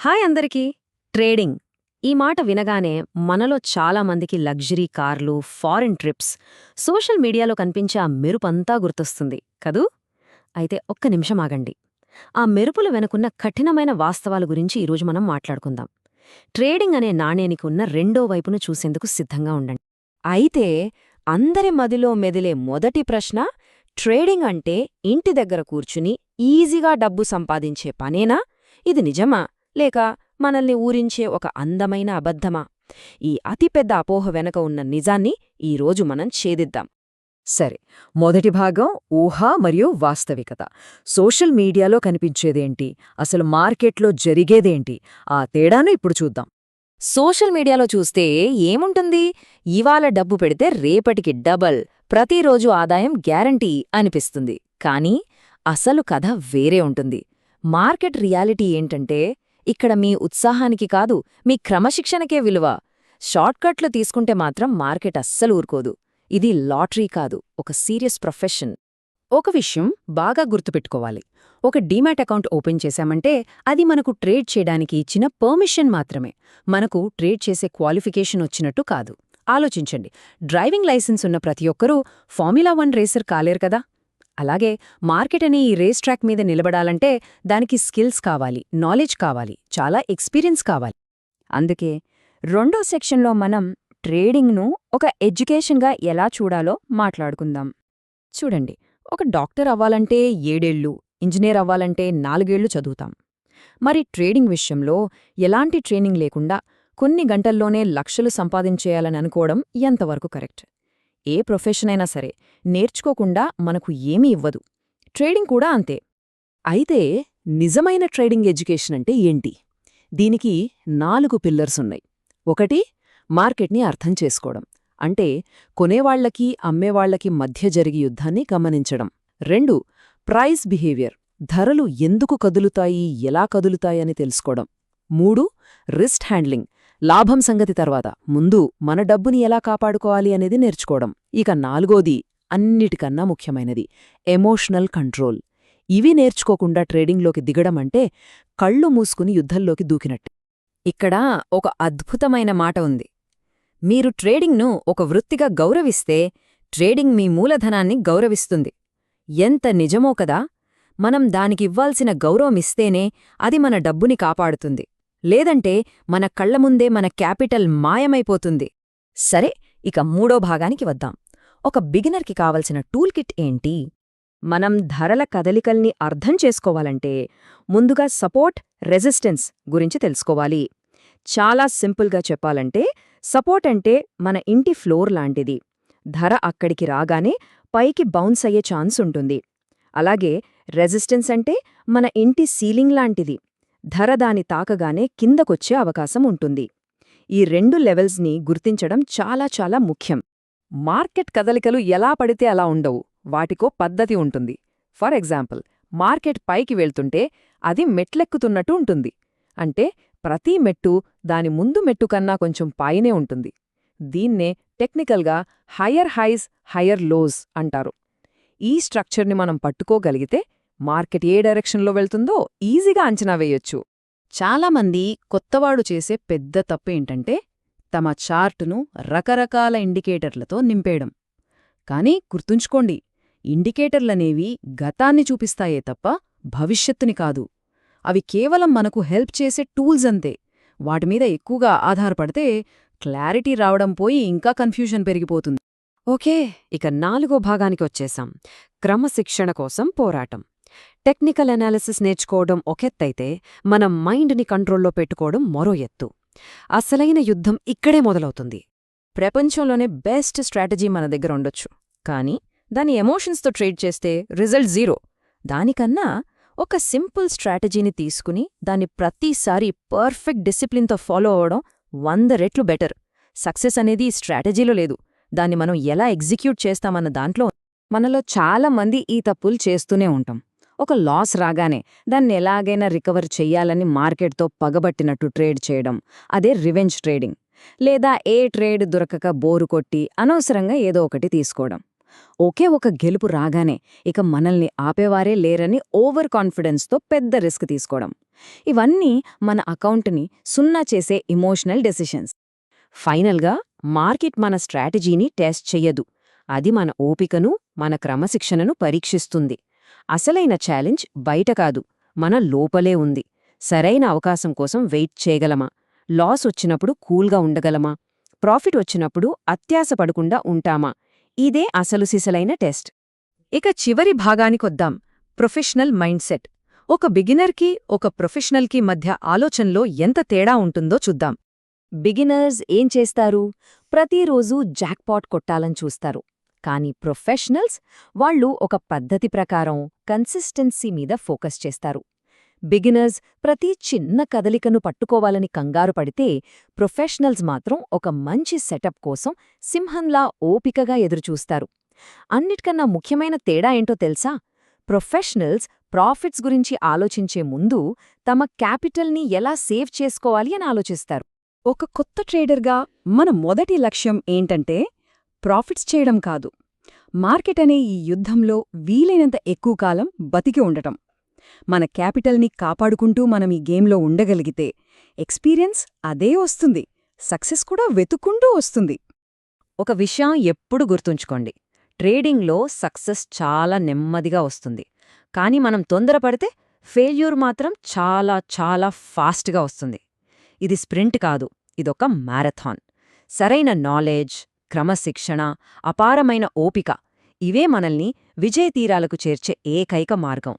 Hi అందరికీ. Trading ఈ మాట వినగానే మనలో చాలా మందికి లగ్జరీ కార్లు, ఫారిన్ ట్రిప్స్, సోషల్ మీడియాలో కనిపించే ఆ మెరుపంతా గుర్తొస్తుంది కదూ. అయితే ఒక్క నిమిషం ఆగండి. ఆ మెరుపుల వెనుకున్న కఠినమైన వాస్తవాల గురించి ఈరోజు మనం మాట్లాడుకుందాం. ట్రేడింగ్ అనే నాణేనికి ఉన్న రెండో వైపును చూసేందుకు సిద్ధంగా ఉండండి. అయితే అందరి మదిలో మెదిలే మొదటి ప్రశ్న, ట్రేడింగ్ అంటే ఇంటి దగ్గర కూర్చుని ఈజీగా డబ్బు సంపాదించే పనేనా? ఇది నిజమా, లేక మనల్ని ఊరించే ఒక అందమైన అబద్ధమా? ఈ అతిపెద్ద అపోహ వెనక ఉన్న నిజాన్ని ఈరోజు మనం ఛేదిద్దాం. సరే, మొదటి భాగం ఊహ మరియు వాస్తవికత. సోషల్ మీడియాలో కనిపించేదేంటి, అసలు మార్కెట్లో జరిగేదేంటి, ఆ తేడాను ఇప్పుడు చూద్దాం. సోషల్ మీడియాలో చూస్తే ఏముంటుంది? ఇవాళ డబ్బు పెడితే రేపటికి డబల్, ప్రతిరోజు ఆదాయం గ్యారంటీ అనిపిస్తుంది. కానీ అసలు కథ వేరే ఉంటుంది. మార్కెట్ రియాలిటీ ఏంటంటే, ఇక్కడ మీ ఉత్సాహానికి కాదు, మీ క్రమశిక్షణకే విలువ. షార్ట్కట్లు తీసుకుంటే మాత్రం మార్కెట్ అస్సలు ఊరుకోదు. ఇది లాటరీ కాదు, ఒక సీరియస్ ప్రొఫెషన్. ఒక విషయం బాగా గుర్తుపెట్టుకోవాలి. ఒక డీమ్యాట్ అకౌంట్ ఓపెన్ చేశామంటే అది మనకు ట్రేడ్ చేయడానికి ఇచ్చిన పర్మిషన్ మాత్రమే, మనకు ట్రేడ్ చేసే క్వాలిఫికేషన్ వచ్చినట్టు కాదు. ఆలోచించండి, డ్రైవింగ్ లైసెన్స్ ఉన్న ప్రతి ఒక్కరూ ఫార్ములా 1 రేసర్ కాలేరు కదా. అలాగే మార్కెట్ అని ఈ రేస్ ట్రాక్ మీద నిలబడాలంటే దానికి స్కిల్స్ కావాలి, నాలెడ్జ్ కావాలి, చాలా ఎక్స్పీరియన్స్ కావాలి. అందుకే రెండో సెక్షన్లో మనం ట్రేడింగ్ను ఒక ఎడ్యుకేషన్గా ఎలా చూడాలో మాట్లాడుకుందాం. చూడండి, ఒక డాక్టర్ అవ్వాలంటే 7 ఏళ్ళు, ఇంజనీర్ అవ్వాలంటే 4 ఏళ్లు చదువుతాం. మరి ట్రేడింగ్ విషయంలో ఎలాంటి ట్రైనింగ్ లేకుండా కొన్ని గంటల్లోనే లక్షలు సంపాదించేయాలని అనుకోవడం ఎంతవరకు కరెక్ట్? ఏ ప్రొఫెషన్ అయినా సరే నేర్చుకోకుండా మనకు ఏమీ ఇవ్వదు. ట్రేడింగ్ కూడా అంతే. అయితే నిజమైన ట్రేడింగ్ ఎడ్యుకేషన్ అంటే ఏంటి? దీనికి 4 పిల్లర్స్ ఉన్నాయి. 1, మార్కెట్ని అర్థం చేసుకోవడం, అంటే కొనేవాళ్లకి అమ్మేవాళ్లకి మధ్య జరిగే యుద్ధాన్ని గమనించడం. 2, ప్రైస్ బిహేవియర్, ధరలు ఎందుకు కదులుతాయి, ఎలా కదులుతాయని తెలుసుకోవడం. 3, రిస్క్ హ్యాండ్లింగ్, లాభం సంగతి తర్వాత ముందు మన డబ్బుని ఎలా కాపాడుకోవాలి అనేది నేర్చుకోవడం. ఇక 4ది అన్నిటికన్నా ముఖ్యమైనది, ఎమోషనల్ కంట్రోల్. ఇవి నేర్చుకోకుండా ట్రేడింగ్లోకి దిగడమంటే కళ్ళు మూసుకుని యుద్ధంలోకి దూకినట్టు. ఇక్కడ ఒక అద్భుతమైన మాట ఉంది. మీరు ట్రేడింగ్ను ఒక వృత్తిగా గౌరవిస్తే ట్రేడింగ్ మీ మూలధనాన్ని గౌరవిస్తుంది. ఎంత నిజమో కదా. మనం దానికివ్వాల్సిన గౌరవమిస్తేనే అది మన డబ్బుని కాపాడుతుంది. లేదంటే మన కళ్లముందే మన క్యాపిటల్ మాయమైపోతుంది. సరే, ఇక మూడో భాగానికి వద్దాం. ఒక బిగినర్కి కావలసిన టూల్ కిట్ ఏంటి? మనం ధరల కదలికల్ని అర్థం చేసుకోవాలంటే ముందుగా సపోర్ట్, రెసిస్టెన్స్ గురించి తెలుసుకోవాలి. చాలా సింపుల్గా చెప్పాలంటే సపోర్ట్ అంటే మన ఇంటి ఫ్లోర్ లాంటిది. ధర అక్కడికి రాగానే పైకి బౌన్స్ అయ్యే ఛాన్స్ ఉంటుంది. అలాగే రెసిస్టెన్స్ అంటే మన ఇంటి సీలింగ్ లాంటిది. ధర దాని తాకగానే కిందకొచ్చే అవకాశం ఉంటుంది. ఈ 2 లెవెల్స్ని గుర్తించడం చాలా చాలా ముఖ్యం. మార్కెట్ కదలికలు ఎలా పడితే అలా ఉండవు, వాటికో పద్ధతి ఉంటుంది. ఫర్ ఎగ్జాంపుల్, మార్కెట్ పైకి వెళ్తుంటే అది మెట్లెక్కుతున్నట్టు ఉంటుంది. అంటే ప్రతి మెట్టు దాని ముందు మెట్టు కన్నా కొంచెం పైనే ఉంటుంది. దీన్నే టెక్నికల్గా హయ్యర్ హైస్, హయ్యర్ లోస్ అంటారు. ఈ స్ట్రక్చర్ని మనం పట్టుకోగలిగితే మార్కెట్ ఏ డైరెక్షన్లో వెళ్తుందో ఈజీగా అంచనా వేయొచ్చు. చాలామంది కొత్తవాడు చేసే పెద్ద తప్పేంటంటే తమ చార్టును రకరకాల ఇండికేటర్లతో నింపేయడం. కానీ గుర్తుంచుకోండి, ఇండికేటర్లనేవి గతాన్ని చూపిస్తాయే తప్ప భవిష్యత్తుని కాదు. అవి కేవలం మనకు హెల్ప్ చేసే టూల్స్ అంతే. వాటిమీద ఎక్కువగా ఆధారపడితే క్లారిటీ రావడం పోయి ఇంకా కన్ఫ్యూజన్ పెరిగిపోతుంది. ఓకే, ఇక 4వ భాగానికి వచ్చేశాం. క్రమశిక్షణ కోసం పోరాటం. టెక్నికల్ అనాలిసిస్ నేర్చుకోవడం ఒకెత్తైతే మన మైండ్ని కంట్రోల్లో పెట్టుకోవడం మరో ఎత్తు. అసలైన యుద్ధం ఇక్కడే మొదలవుతుంది. ప్రపంచంలోనే బెస్ట్ స్ట్రాటజీ మన దగ్గర ఉండొచ్చు, కానీ దాని ఎమోషన్స్తో ట్రేడ్ చేస్తే రిజల్ట్ 0. దానికన్నా ఒక సింపుల్ స్ట్రాటజీని తీసుకుని దాన్ని ప్రతిసారి పర్ఫెక్ట్ డిసిప్లిన్తో ఫాలో అవ్వడం 100 రెట్లు బెటర్. సక్సెస్ అనేది స్ట్రాటజీలో లేదు, దాన్ని మనం ఎలా ఎగ్జిక్యూట్ చేస్తామన్న దాంట్లో. మనలో చాలా మంది ఈ తప్పులు చేస్తూనే ఉంటాం. ఒక లాస్ రాగానే దాన్ని ఎలాగైనా రికవర్ చెయ్యాలని మార్కెట్తో పగబట్టినట్టు ట్రేడ్ చేయడం, అదే రివెంజ్ ట్రేడింగ్. లేదా ఏ ట్రేడ్ దొరకక బోరు కొట్టి అనవసరంగా ఏదో ఒకటి తీసుకోవడం. ఒకే ఒక గెలుపు రాగానే ఇక మనల్ని ఆపేవారే లేరని ఓవర్ కాన్ఫిడెన్స్తో పెద్ద రిస్క్ తీసుకోవడం. ఇవన్నీ మన అకౌంట్ని సున్నా చేసే ఎమోషనల్ డెసిషన్స్. ఫైనల్గా మార్కెట్ మన స్ట్రాటజీని టెస్ట్ చెయ్యదు. అది మన ఓపికను, మన క్రమశిక్షణను పరీక్షిస్తుంది. అసలైన ఛాలెంజ్ బయట కాదు, మన లోపలే ఉంది. సరైన అవకాశం కోసం వెయిట్ చేయగలమా? లాస్ వచ్చినప్పుడు కూల్గా ఉండగలమా? ప్రాఫిట్ వచ్చినప్పుడు అత్యాశ పడకుండా ఉంటామా? ఇదే అసలు సిసలైన టెస్ట్. ఇక చివరి భాగానికొద్దాం, ప్రొఫెషనల్ మైండ్ సెట్. ఒక బిగినర్కి ఒక ప్రొఫెషనల్కి మధ్య ఆలోచనలో ఎంత తేడా ఉంటుందో చూద్దాం. బిగినర్స్ ఏం చేస్తారు? ప్రతిరోజూ జాక్పాట్ కొట్టాలని చూస్తారు. కానీ ప్రొఫెషనల్స్ వాళ్ళు ఒక పద్ధతి ప్రకారం కన్సిస్టెన్సీ మీద ఫోకస్ చేస్తారు. బిగినర్స్ ప్రతి చిన్న కదలికను పట్టుకోవాలని కంగారు పడితే, ప్రొఫెషనల్స్ మాత్రం ఒక మంచి సెటప్ కోసం సింహంలా ఓపికగా ఎదురుచూస్తారు. అన్నిటికన్నా ముఖ్యమైన తేడా ఏంటో తెలుసా? ప్రొఫెషనల్స్ ప్రాఫిట్స్ గురించి ఆలోచించే ముందు తమ క్యాపిటల్ని ఎలా సేవ్ చేసుకోవాలి అని ఆలోచిస్తారు. ఒక కొత్త ట్రేడర్గా మన మొదటి లక్ష్యం ఏంటంటే ప్రాఫిట్స్ చేయడం కాదు, మార్కెట్ అనే ఈ యుద్ధంలో వీలైనంత ఎక్కువ కాలం బతికి ఉండటం. మన క్యాపిటల్ని కాపాడుకుంటూ మనం ఈ గేమ్లో ఉండగలిగితే ఎక్స్పీరియన్స్ అదే వస్తుంది, సక్సెస్ కూడా వెతుక్కుంటూ వస్తుంది. ఒక విషయం ఎప్పుడు గుర్తుంచుకోండి, ట్రేడింగ్లో సక్సెస్ చాలా నెమ్మదిగా వస్తుంది. కానీ మనం తొందరపడితే ఫెయిల్యూర్ మాత్రం చాలా చాలా ఫాస్ట్గా వస్తుంది. ఇది స్ప్రింట్ కాదు, ఇదొక మ్యారథాన్. సరైన నాలెడ్జ్, క్రమశిక్షణ, అపారమైన ఓపిక ఇవే మనల్ని విజయతీరాలకు చేర్చే ఏకైక మార్గం.